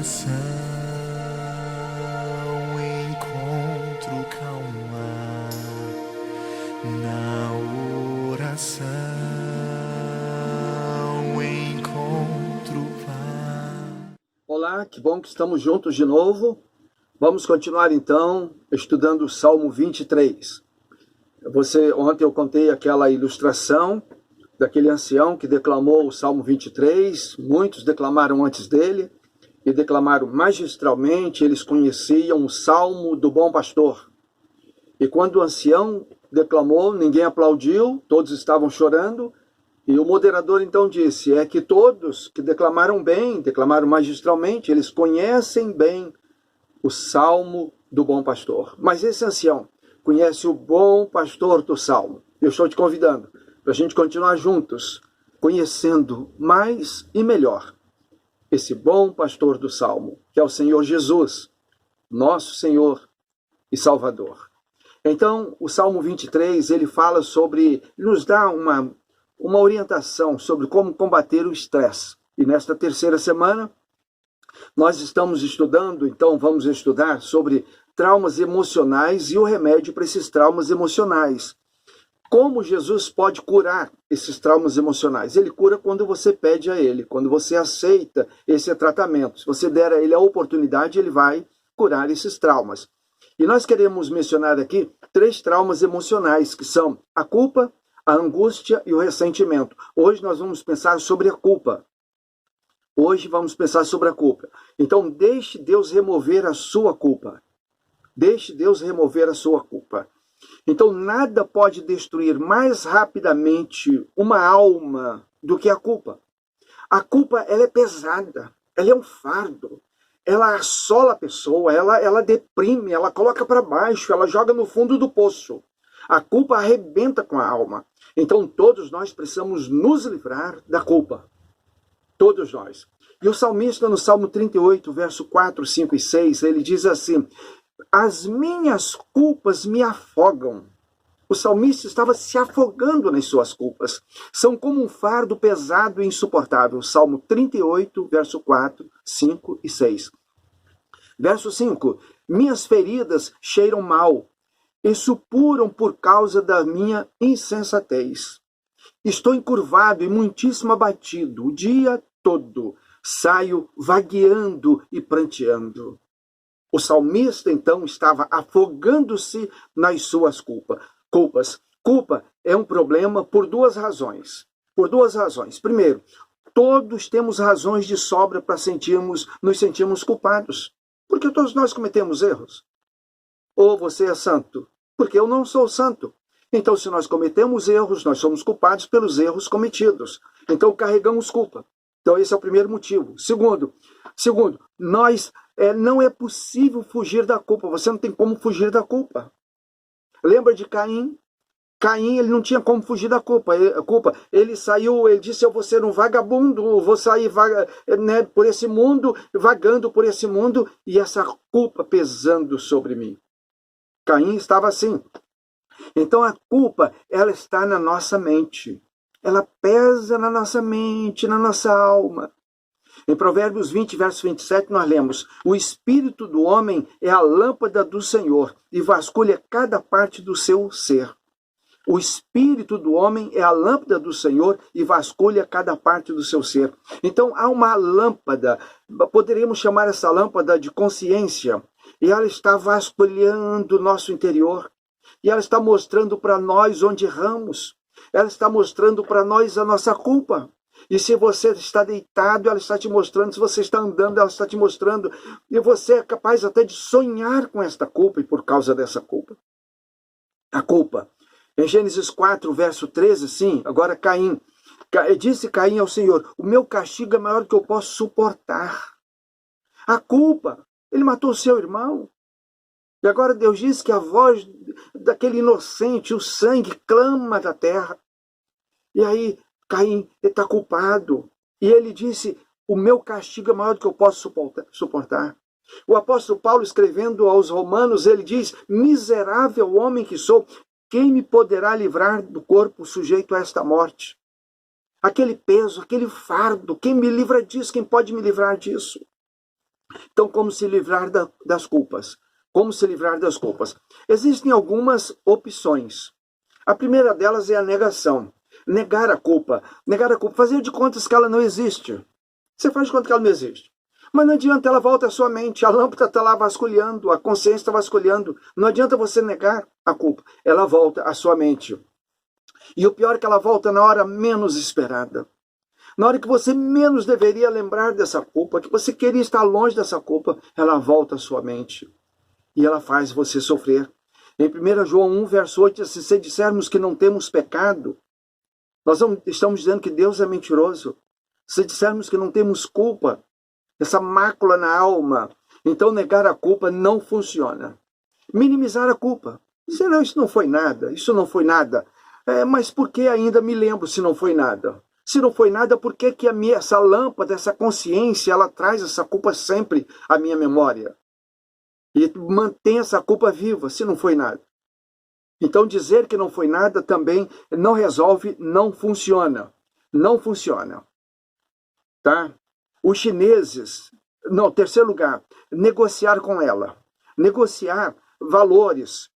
oração encontro calma, na oração encontro paz. Olá, que bom que estamos juntos de novo. Vamos continuar então estudando o Salmo 23. Ontem eu contei aquela ilustração daquele ancião que declamou o Salmo 23, muitos declamaram antes dele, e declamaram magistralmente, eles conheciam o Salmo do Bom Pastor. E quando o ancião declamou, ninguém aplaudiu, todos estavam chorando, e o moderador então disse, é que todos que declamaram bem, declamaram magistralmente, eles conhecem bem o Salmo do Bom Pastor. Mas esse ancião conhece o Bom Pastor do Salmo. Eu estou te convidando para a gente continuar juntos, conhecendo mais e melhor esse bom pastor do Salmo, que é o Senhor Jesus, nosso Senhor e Salvador. Então, o Salmo 23, ele fala sobre, nos dá uma orientação sobre como combater o estresse. E nesta terceira semana, nós estamos estudando, então vamos estudar sobre traumas emocionais e o remédio para esses traumas emocionais. Como Jesus pode curar esses traumas emocionais? Ele cura quando você pede a ele, quando você aceita esse tratamento. Se você der a ele a oportunidade, ele vai curar esses traumas. E nós queremos mencionar aqui 3 traumas emocionais, que são a culpa, a angústia e o ressentimento. Hoje nós vamos pensar sobre a culpa. Hoje vamos pensar sobre a culpa. Então, deixe Deus remover a sua culpa. Deixe Deus remover a sua culpa. Então, nada pode destruir mais rapidamente uma alma do que a culpa. A culpa, ela é pesada, ela é um fardo, ela assola a pessoa, ela deprime, ela coloca para baixo, ela joga no fundo do poço. A culpa arrebenta com a alma. Então, todos nós precisamos nos livrar da culpa. Todos nós. E o salmista, no Salmo 38, verso 4, 5 e 6, ele diz assim, as minhas culpas me afogam. O salmista estava se afogando nas suas culpas. São como um fardo pesado e insuportável. Salmo 38, verso 4, 5 e 6. Verso 5. Minhas feridas cheiram mal e supuram por causa da minha insensatez. Estou encurvado e muitíssimo abatido o dia todo. Saio vagueando e pranteando. O salmista, então, estava afogando-se nas suas culpas. Culpa é um problema por 2 razões. Por 2 razões. Primeiro, todos temos razões de sobra para nos sentirmos culpados. Porque todos nós cometemos erros. Ou você é santo? Porque eu não sou santo. Então, se nós cometemos erros, nós somos culpados pelos erros cometidos. Então, carregamos culpa. Então, esse é o primeiro motivo. Segundo, não é possível fugir da culpa. Você não tem como fugir da culpa. Lembra de Caim? Caim, ele não tinha como fugir da culpa. Ele saiu, ele disse, eu vou ser um vagabundo, vou sair por esse mundo, vagando por esse mundo, e essa culpa pesando sobre mim. Caim estava assim. Então a culpa, ela está na nossa mente. Ela pesa na nossa mente, na nossa alma. Em Provérbios 20, verso 27, nós lemos, o espírito do homem é a lâmpada do Senhor e vasculha cada parte do seu ser. O espírito do homem é a lâmpada do Senhor e vasculha cada parte do seu ser. Então há uma lâmpada, poderíamos chamar essa lâmpada de consciência, e ela está vasculhando o nosso interior. E ela está mostrando para nós onde erramos. Ela está mostrando para nós a nossa culpa. E se você está deitado, ela está te mostrando. Se você está andando, ela está te mostrando. E você é capaz até de sonhar com esta culpa e por causa dessa culpa. A culpa. Em Gênesis 4, verso 13, sim, agora Caim. Disse Caim ao Senhor, o meu castigo é maior do que eu posso suportar. A culpa. Ele matou o seu irmão. E agora Deus diz que a voz daquele inocente, o sangue, clama da terra. E aí Caim está culpado. E ele disse, o meu castigo é maior do que eu posso suportar. O apóstolo Paulo, escrevendo aos Romanos, ele diz, miserável homem que sou, quem me poderá livrar do corpo sujeito a esta morte? Aquele peso, aquele fardo, quem me livra disso? Quem pode me livrar disso? Então, como se livrar das culpas? Como se livrar das culpas? Existem algumas opções. A primeira delas é a negação. Negar a culpa. Negar a culpa. Fazer de contas que ela não existe. Você faz de conta que ela não existe. Mas não adianta, ela volta à sua mente. A lâmpada está lá vasculhando, a consciência está vasculhando. Não adianta você negar a culpa. Ela volta à sua mente. E o pior é que ela volta na hora menos esperada. Na hora que você menos deveria lembrar dessa culpa, que você queria estar longe dessa culpa, ela volta à sua mente. E ela faz você sofrer. Em 1 João 1, verso 8, se dissermos que não temos pecado, nós estamos dizendo que Deus é mentiroso. Se dissermos que não temos culpa, essa mácula na alma, então negar a culpa não funciona. Minimizar a culpa. Dizer, não, isso não foi nada, isso não foi nada. Mas por que ainda me lembro se não foi nada? Se não foi nada, por que essa lâmpada, essa consciência, ela traz essa culpa sempre à minha memória? E mantém essa culpa viva, se não foi nada. Então dizer que não foi nada também não resolve, não funciona. Não funciona. Tá? Os chineses, não, terceiro lugar, negociar com ela. Negociar valores.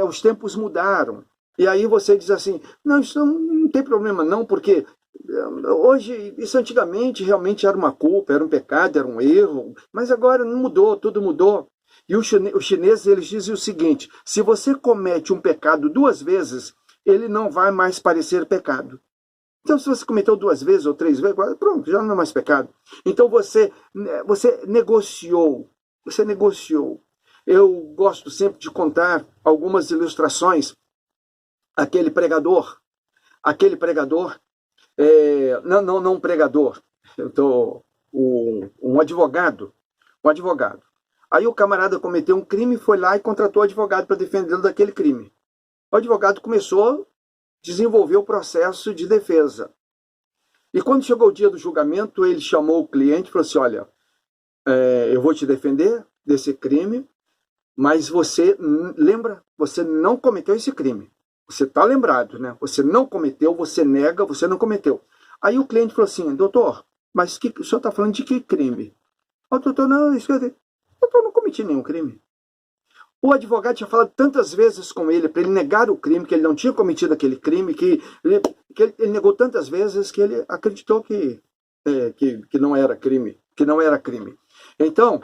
Os tempos mudaram. E aí você diz assim, não, isso não tem problema não, porque hoje, isso antigamente realmente era uma culpa, era um pecado, era um erro, mas agora não mudou, tudo mudou. E os chineses, eles dizem o seguinte, se você comete um pecado 2 vezes, ele não vai mais parecer pecado. Então, se você cometeu 2 vezes ou 3 vezes, pronto, já não é mais pecado. Então, você negociou. Você negociou. Eu gosto sempre de contar algumas ilustrações. Aquele pregador, não um pregador, um advogado. Aí o camarada cometeu um crime, foi lá e contratou advogado para defendê-lo daquele crime. O advogado começou a desenvolver o processo de defesa. E quando chegou o dia do julgamento, ele chamou o cliente e falou assim, olha, eu vou te defender desse crime, mas você lembra, você não cometeu esse crime. Você está lembrado, né? Você não cometeu, você nega, você não cometeu. Aí o cliente falou assim, doutor, mas o senhor está falando de que crime? O doutor, não, isso quer dizer, doutor, não cometi nenhum crime. O advogado tinha falado tantas vezes com ele para ele negar o crime, que ele não tinha cometido aquele crime, que ele negou tantas vezes que ele acreditou que não era crime, que não era crime. Então,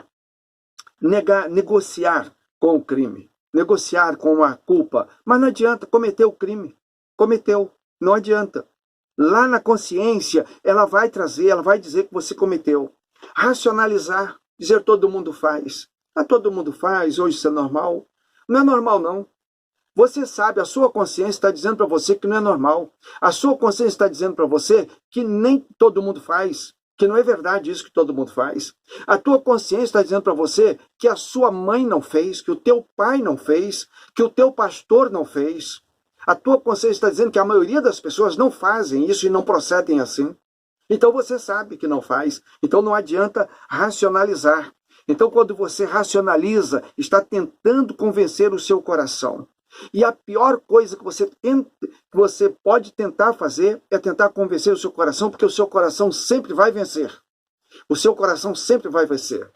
negociar com o crime, negociar com a culpa, mas não adianta, cometeu o crime, cometeu, não adianta. Lá na consciência, ela vai dizer que você cometeu. Racionalizar, dizer todo mundo faz. Todo mundo faz, hoje isso é normal. Não é normal, não. Você sabe, a sua consciência está dizendo para você que não é normal. A sua consciência está dizendo para você que nem todo mundo faz, que não é verdade isso que todo mundo faz. A tua consciência está dizendo para você que a sua mãe não fez, que o teu pai não fez, que o teu pastor não fez. A tua consciência está dizendo que a maioria das pessoas não fazem isso e não procedem assim. Então você sabe que não faz. Então não adianta racionalizar. Então, quando você racionaliza, está tentando convencer o seu coração. E a pior coisa que você pode tentar fazer é tentar convencer o seu coração, porque o seu coração sempre vai vencer. O seu coração sempre vai vencer.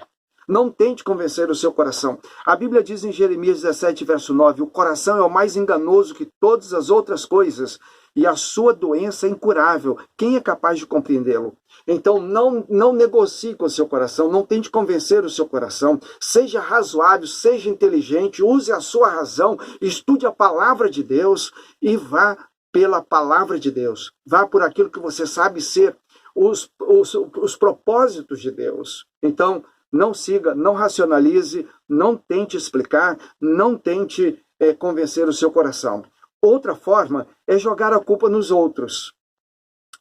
Não tente convencer o seu coração. A Bíblia diz em Jeremias 17, verso 9, o coração é o mais enganoso que todas as outras coisas, e a sua doença é incurável. Quem é capaz de compreendê-lo? Então não negocie com o seu coração, não tente convencer o seu coração. Seja razoável, seja inteligente, use a sua razão, estude a palavra de Deus e vá pela palavra de Deus. Vá por aquilo que você sabe ser os propósitos de Deus. Então, não siga, não racionalize, não tente explicar, não tente convencer o seu coração. Outra forma é jogar a culpa nos outros.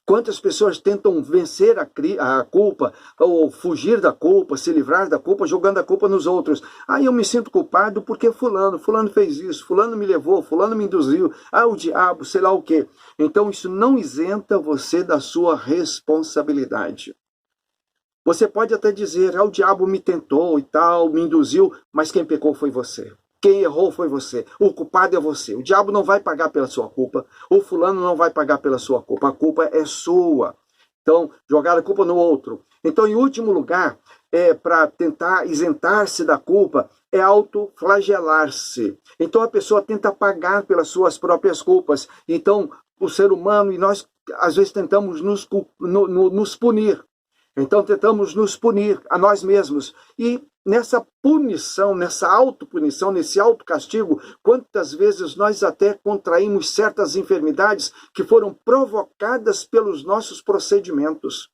Quantas pessoas tentam vencer a culpa, ou fugir da culpa, se livrar da culpa, jogando a culpa nos outros. Eu me sinto culpado porque fulano fez isso, fulano me levou, fulano me induziu, o diabo, sei lá o quê. Então isso não isenta você da sua responsabilidade. Você pode até dizer, o diabo me tentou e tal, me induziu, mas quem pecou foi você. Quem errou foi você. O culpado é você. O diabo não vai pagar pela sua culpa. O fulano não vai pagar pela sua culpa. A culpa é sua. Então, jogar a culpa no outro. Então, em último lugar, para tentar isentar-se da culpa é autoflagelar-se. Então a pessoa tenta pagar pelas suas próprias culpas. Então o ser humano, e nós às vezes tentamos nos punir. Então tentamos nos punir a nós mesmos. E nessa punição, nessa autopunição, nesse autocastigo, quantas vezes nós até contraímos certas enfermidades que foram provocadas pelos nossos procedimentos.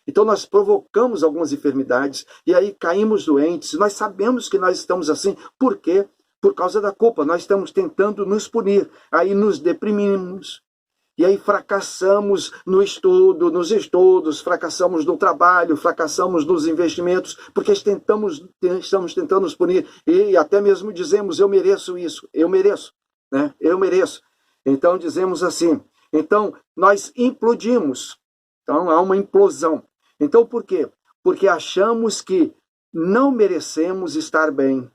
Então nós provocamos algumas enfermidades e aí caímos doentes. Nós sabemos que nós estamos assim. Por quê? Por causa da culpa. Nós estamos tentando nos punir. Aí nos deprimimos. E aí fracassamos no estudo, nos estudos, fracassamos no trabalho, fracassamos nos investimentos, porque estamos tentando nos punir. E até mesmo dizemos, eu mereço isso, eu mereço, né? Eu mereço. Então dizemos assim. Então nós implodimos. Então há uma implosão. Então por quê? Porque achamos que não merecemos estar bem.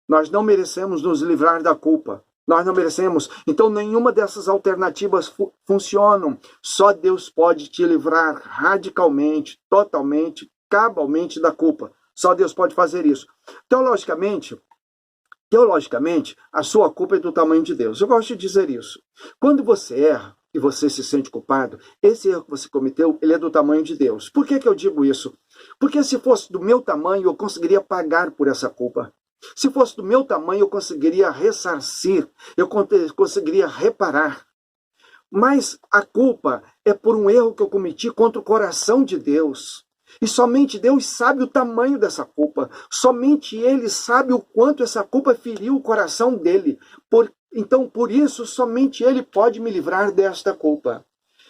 Nós não merecemos nos livrar da culpa. Nós não merecemos. Então nenhuma dessas alternativas funcionam. Só Deus pode te livrar radicalmente, totalmente, cabalmente da culpa. Só Deus pode fazer isso. Teologicamente, a sua culpa é do tamanho de Deus. Eu gosto de dizer isso. Quando você erra, e você se sente culpado, esse erro que você cometeu, ele é do tamanho de Deus. Por que eu digo isso? Porque se fosse do meu tamanho, eu conseguiria pagar por essa culpa. Se fosse do meu tamanho, eu conseguiria ressarcir, eu conseguiria reparar. Mas a culpa é por um erro que eu cometi contra o coração de Deus. E somente Deus sabe o tamanho dessa culpa. Somente Ele sabe o quanto essa culpa feriu o coração dele. Então, por isso, somente Ele pode me livrar desta culpa.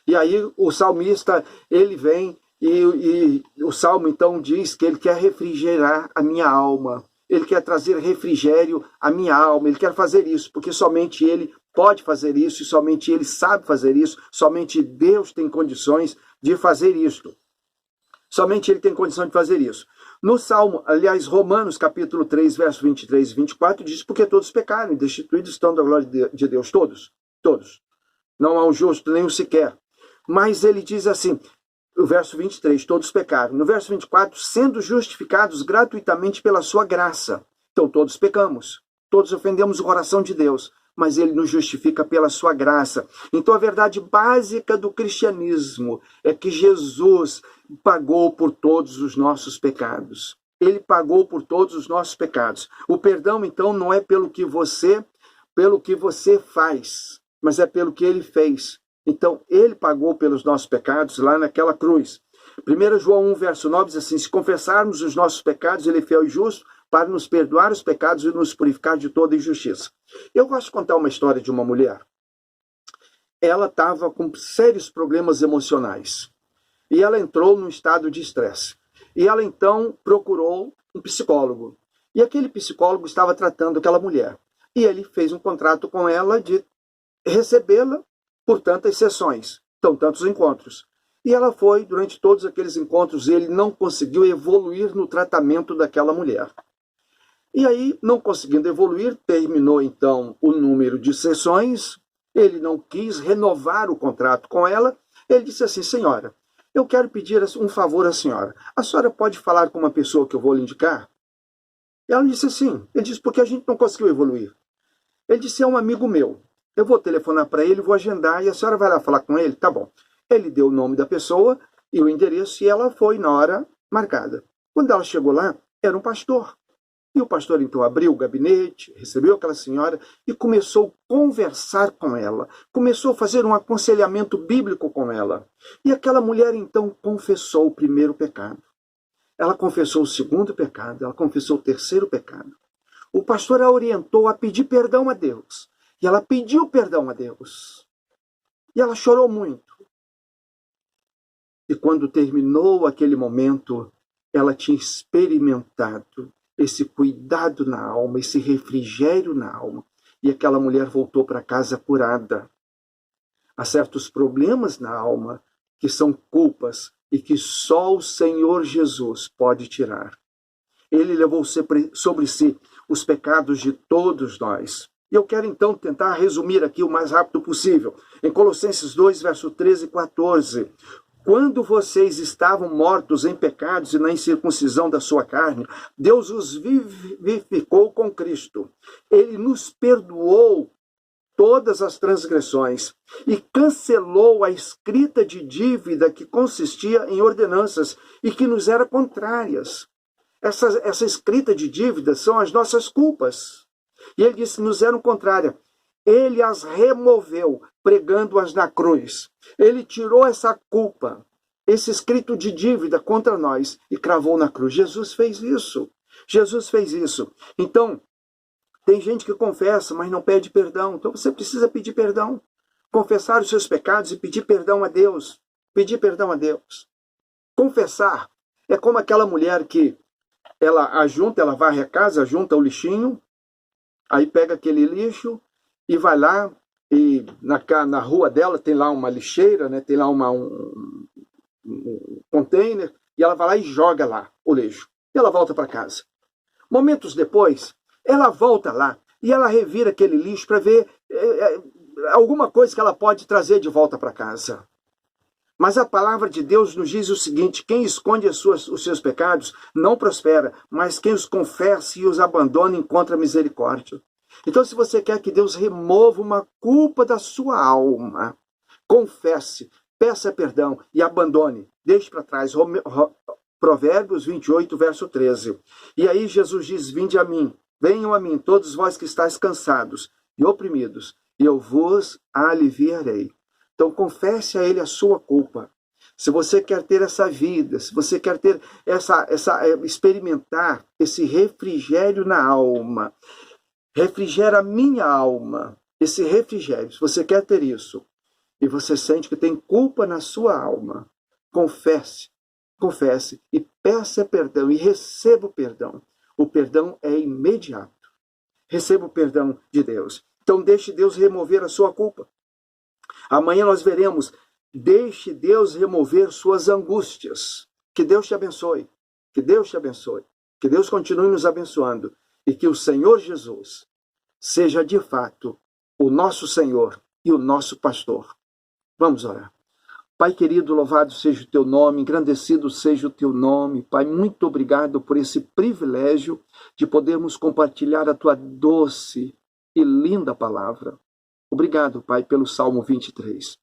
E aí o salmista, ele vem e o salmo então diz que ele quer refrigerar a minha alma. Ele quer trazer refrigério à minha alma. Ele quer fazer isso, porque somente Ele pode fazer isso, e somente Ele sabe fazer isso. Somente Deus tem condições de fazer isto. Somente Ele tem condição de fazer isso. No Salmo, aliás, Romanos capítulo 3, verso 23 e 24, diz, porque todos pecaram e destituídos estão da glória de Deus. Todos. Todos. Não há um justo, nem um sequer. Mas ele diz assim, o verso 23, todos pecaram. No verso 24, sendo justificados gratuitamente pela sua graça. Então todos pecamos. Todos ofendemos o coração de Deus. Mas Ele nos justifica pela sua graça. Então a verdade básica do cristianismo é que Jesus pagou por todos os nossos pecados. Ele pagou por todos os nossos pecados. O perdão, então, não é pelo que você faz, mas é pelo que Ele fez. Então, Ele pagou pelos nossos pecados lá naquela cruz. 1 João 1, verso 9 diz assim, se confessarmos os nossos pecados, Ele é fiel e justo para nos perdoar os pecados e nos purificar de toda injustiça. Eu gosto de contar uma história de uma mulher. Ela estava com sérios problemas emocionais. E ela entrou num estado de estresse. E ela então procurou um psicólogo. E aquele psicólogo estava tratando aquela mulher. E ele fez um contrato com ela de recebê-la por tantas sessões. Então, tantos encontros. E ela foi, durante todos aqueles encontros, ele não conseguiu evoluir no tratamento daquela mulher. E aí, não conseguindo evoluir, terminou então o número de sessões, ele não quis renovar o contrato com ela, ele disse assim, senhora, eu quero pedir um favor à senhora. A senhora pode falar com uma pessoa que eu vou lhe indicar? E ela disse sim. Ele disse, porque a gente não conseguiu evoluir. Ele disse, é um amigo meu. Eu vou telefonar para ele, vou agendar, e a senhora vai lá falar com ele? Tá bom. Ele deu o nome da pessoa e o endereço, e ela foi na hora marcada. Quando ela chegou lá, era um pastor. E o pastor então abriu o gabinete, recebeu aquela senhora e começou a conversar com ela. Começou a fazer um aconselhamento bíblico com ela. E aquela mulher então confessou o primeiro pecado. Ela confessou o segundo pecado, ela confessou o terceiro pecado. O pastor a orientou a pedir perdão a Deus. E ela pediu perdão a Deus. E ela chorou muito. E quando terminou aquele momento, ela tinha experimentado esse cuidado na alma, esse refrigério na alma. E aquela mulher voltou para casa curada. Há certos problemas na alma que são culpas e que só o Senhor Jesus pode tirar. Ele levou sobre si os pecados de todos nós. E eu quero então tentar resumir aqui o mais rápido possível. Em Colossenses 2, verso 13 e 14, Quando vocês estavam mortos em pecados e na incircuncisão da sua carne, Deus os vivificou com Cristo. Ele nos perdoou todas as transgressões e cancelou a escrita de dívida que consistia em ordenanças e que nos era contrárias. Essa escrita de dívida são as nossas culpas. E ele disse, nos eram contrárias. Ele as removeu, pregando-as na cruz. Ele tirou essa culpa, esse escrito de dívida contra nós e cravou na cruz. Jesus fez isso. Jesus fez isso. Então, tem gente que confessa, mas não pede perdão. Então você precisa pedir perdão. Confessar os seus pecados e pedir perdão a Deus. Pedir perdão a Deus. Confessar é como aquela mulher que ela varre a casa, junta o lixinho, aí pega aquele lixo e vai lá, e na rua dela tem lá uma lixeira, né, tem lá um container, e ela vai lá e joga lá o lixo. E ela volta para casa. Momentos depois, ela volta lá e ela revira aquele lixo para ver alguma coisa que ela pode trazer de volta para casa. Mas a palavra de Deus nos diz o seguinte, quem esconde os seus pecados não prospera, mas quem os confessa e os abandona encontra misericórdia. Então, se você quer que Deus remova uma culpa da sua alma, confesse, peça perdão e abandone. Deixe para trás. Provérbios 28, verso 13. E aí Jesus diz, vinde a mim, venham a mim, todos vós que estáis cansados e oprimidos, e eu vos aliviarei. Então, confesse a Ele a sua culpa. Se você quer ter essa vida, se você quer ter experimentar esse refrigério na alma, refrigera a minha alma, esse refrigério, se você quer ter isso, e você sente que tem culpa na sua alma, confesse e peça perdão e receba o perdão. O perdão é imediato. Receba o perdão de Deus. Então deixe Deus remover a sua culpa. Amanhã nós veremos, deixe Deus remover suas angústias. Que Deus te abençoe. Que Deus te abençoe. Que Deus continue nos abençoando. E que o Senhor Jesus seja de fato o nosso Senhor e o nosso pastor. Vamos orar. Pai querido, louvado seja o teu nome, engrandecido seja o teu nome. Pai, muito obrigado por esse privilégio de podermos compartilhar a tua doce e linda palavra. Obrigado, Pai, pelo Salmo 23.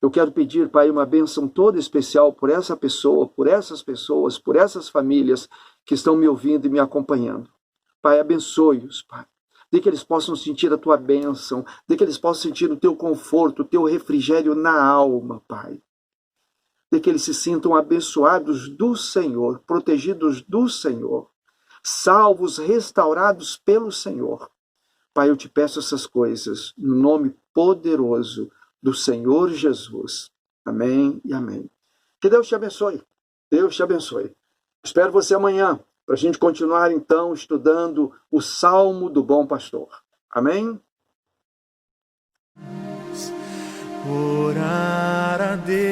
Eu quero pedir, Pai, uma bênção toda especial por essa pessoa, por essas pessoas, por essas famílias que estão me ouvindo e me acompanhando. Pai, abençoe-os, Pai. De que eles possam sentir a tua bênção, de que eles possam sentir o teu conforto, o teu refrigério na alma, Pai. De que eles se sintam abençoados do Senhor, protegidos do Senhor, salvos, restaurados pelo Senhor. Pai, eu te peço essas coisas, no nome poderoso do Senhor Jesus. Amém e amém. Que Deus te abençoe. Deus te abençoe. Espero você amanhã, para a gente continuar, então, estudando o Salmo do Bom Pastor. Amém? Orar a Deus.